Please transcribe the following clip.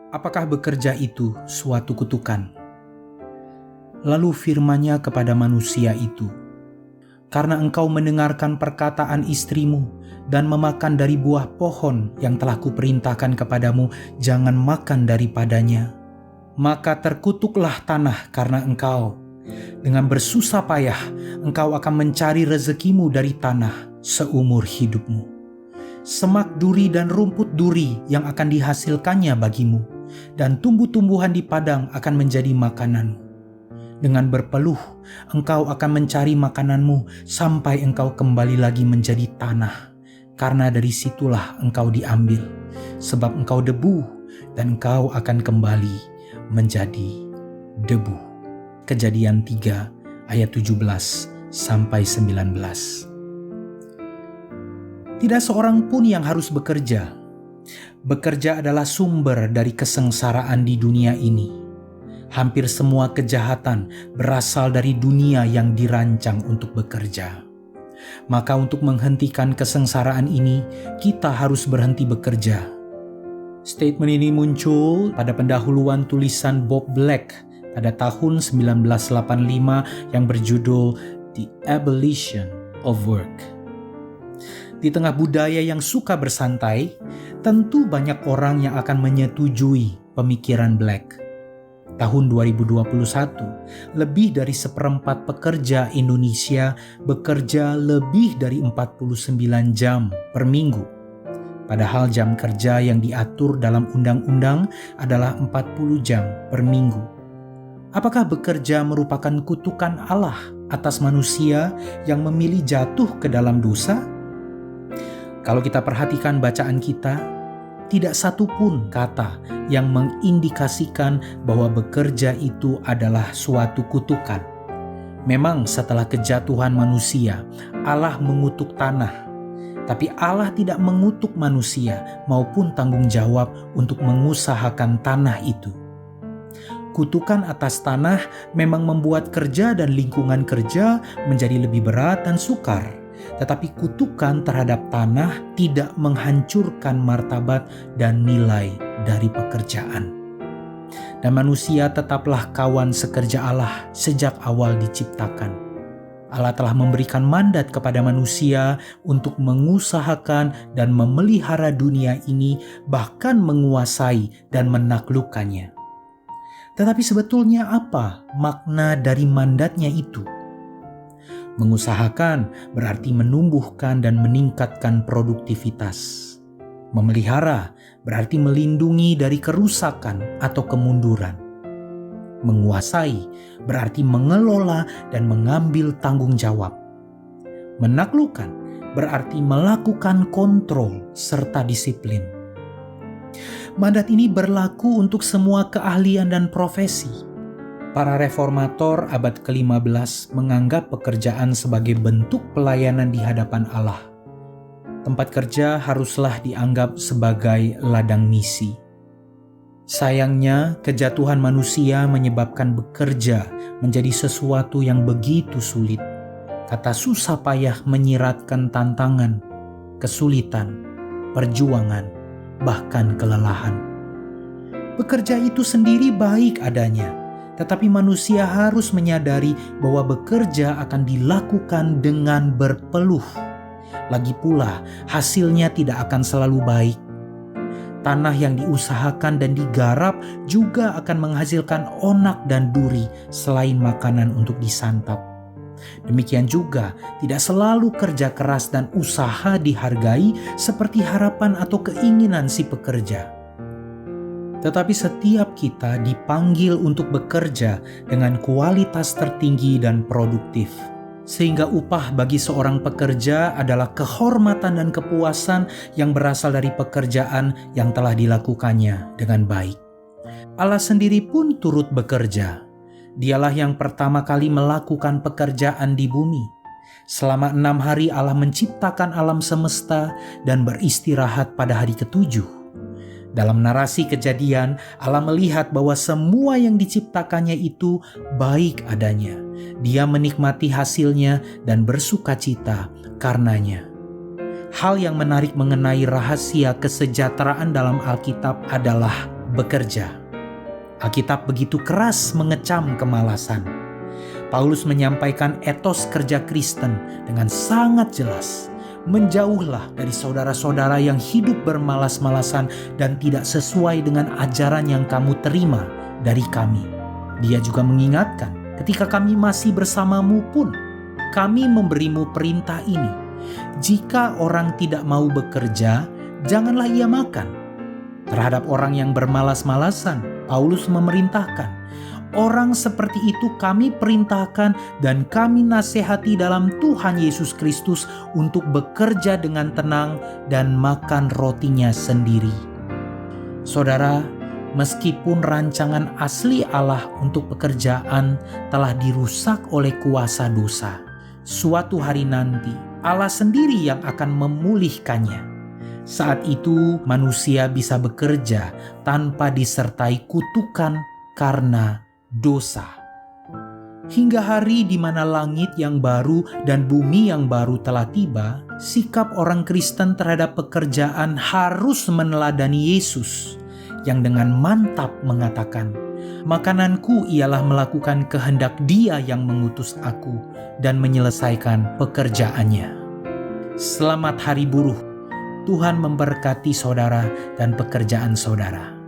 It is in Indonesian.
Apakah bekerja itu suatu kutukan? Lalu firman-Nya kepada manusia itu, "Karena engkau mendengarkan perkataan istrimu dan memakan dari buah pohon yang telah kuperintahkan kepadamu, jangan makan daripadanya. Maka terkutuklah tanah karena engkau. Dengan bersusah payah engkau akan mencari rezekimu dari tanah seumur hidupmu. Semak duri dan rumput duri yang akan dihasilkannya bagimu, dan tumbuh-tumbuhan di padang akan menjadi makananmu. Dengan berpeluh engkau akan mencari makananmu sampai engkau kembali lagi menjadi tanah, karena dari situlah engkau diambil, sebab engkau debu dan engkau akan kembali menjadi debu." Kejadian 3 ayat 17 sampai 19. Tidak seorang pun yang harus bekerja. Bekerja adalah sumber dari kesengsaraan di dunia ini. Hampir semua kejahatan berasal dari dunia yang dirancang untuk bekerja. Maka untuk menghentikan kesengsaraan ini, kita harus berhenti bekerja. Statement ini muncul pada pendahuluan tulisan Bob Black pada tahun 1985 yang berjudul The Abolition of Work. Di tengah budaya yang suka bersantai, tentu banyak orang yang akan menyetujui pemikiran Black. Tahun 2021, lebih dari 1/4 pekerja Indonesia bekerja lebih dari 49 jam per minggu. Padahal jam kerja yang diatur dalam undang-undang adalah 40 jam per minggu. Apakah bekerja merupakan kutukan Allah atas manusia yang memilih jatuh ke dalam dosa? Kalau kita perhatikan bacaan kita, tidak satu pun kata yang mengindikasikan bahwa bekerja itu adalah suatu kutukan. Memang setelah kejatuhan manusia, Allah mengutuk tanah. Tapi Allah tidak mengutuk manusia maupun tanggung jawab untuk mengusahakan tanah itu. Kutukan atas tanah memang membuat kerja dan lingkungan kerja menjadi lebih berat dan sukar. Tetapi kutukan terhadap tanah tidak menghancurkan martabat dan nilai dari pekerjaan. Dan manusia tetaplah kawan sekerja Allah sejak awal diciptakan. Allah telah memberikan mandat kepada manusia untuk mengusahakan dan memelihara dunia ini, bahkan menguasai dan menaklukkannya. Tetapi sebetulnya apa makna dari mandatnya itu? Mengusahakan berarti menumbuhkan dan meningkatkan produktivitas. Memelihara berarti melindungi dari kerusakan atau kemunduran. Menguasai berarti mengelola dan mengambil tanggung jawab. Menaklukkan berarti melakukan kontrol serta disiplin. Mandat ini berlaku untuk semua keahlian dan profesi. Para reformator abad ke-15 menganggap pekerjaan sebagai bentuk pelayanan di hadapan Allah. Tempat kerja haruslah dianggap sebagai ladang misi. Sayangnya, kejatuhan manusia menyebabkan bekerja menjadi sesuatu yang begitu sulit. Kata susah payah menyiratkan tantangan, kesulitan, perjuangan, bahkan kelelahan. Bekerja itu sendiri baik adanya. Tetapi manusia harus menyadari bahwa bekerja akan dilakukan dengan berpeluh. Lagi pula, hasilnya tidak akan selalu baik. Tanah yang diusahakan dan digarap juga akan menghasilkan onak dan duri selain makanan untuk disantap. Demikian juga, tidak selalu kerja keras dan usaha dihargai seperti harapan atau keinginan si pekerja. Tetapi setiap kita dipanggil untuk bekerja dengan kualitas tertinggi dan produktif. Sehingga upah bagi seorang pekerja adalah kehormatan dan kepuasan yang berasal dari pekerjaan yang telah dilakukannya dengan baik. Allah sendiri pun turut bekerja. Dialah yang pertama kali melakukan pekerjaan di bumi. Selama 6 hari Allah menciptakan alam semesta dan beristirahat pada hari ke-7. Dalam narasi Kejadian, Allah melihat bahwa semua yang diciptakannya itu baik adanya. Dia menikmati hasilnya dan bersukacita karenanya. Hal yang menarik mengenai rahasia kesejahteraan dalam Alkitab adalah bekerja. Alkitab begitu keras mengecam kemalasan. Paulus menyampaikan etos kerja Kristen dengan sangat jelas. Menjauhlah dari saudara-saudara yang hidup bermalas-malasan dan tidak sesuai dengan ajaran yang kamu terima dari kami. Dia juga mengingatkan, ketika kami masih bersamamu pun, kami memberimu perintah ini. Jika orang tidak mau bekerja, janganlah ia makan. Terhadap orang yang bermalas-malasan, Paulus memerintahkan, orang seperti itu kami perintahkan dan kami nasihati dalam Tuhan Yesus Kristus untuk bekerja dengan tenang dan makan rotinya sendiri. Saudara, meskipun rancangan asli Allah untuk pekerjaan telah dirusak oleh kuasa dosa, suatu hari nanti Allah sendiri yang akan memulihkannya. Saat itu manusia bisa bekerja tanpa disertai kutukan karena dosa. Hingga hari di mana langit yang baru dan bumi yang baru telah tiba, sikap orang Kristen terhadap pekerjaan harus meneladani Yesus yang dengan mantap mengatakan, "Makananku ialah melakukan kehendak Dia yang mengutus aku dan menyelesaikan pekerjaannya." Selamat Hari Buruh. Tuhan memberkati saudara dan pekerjaan saudara.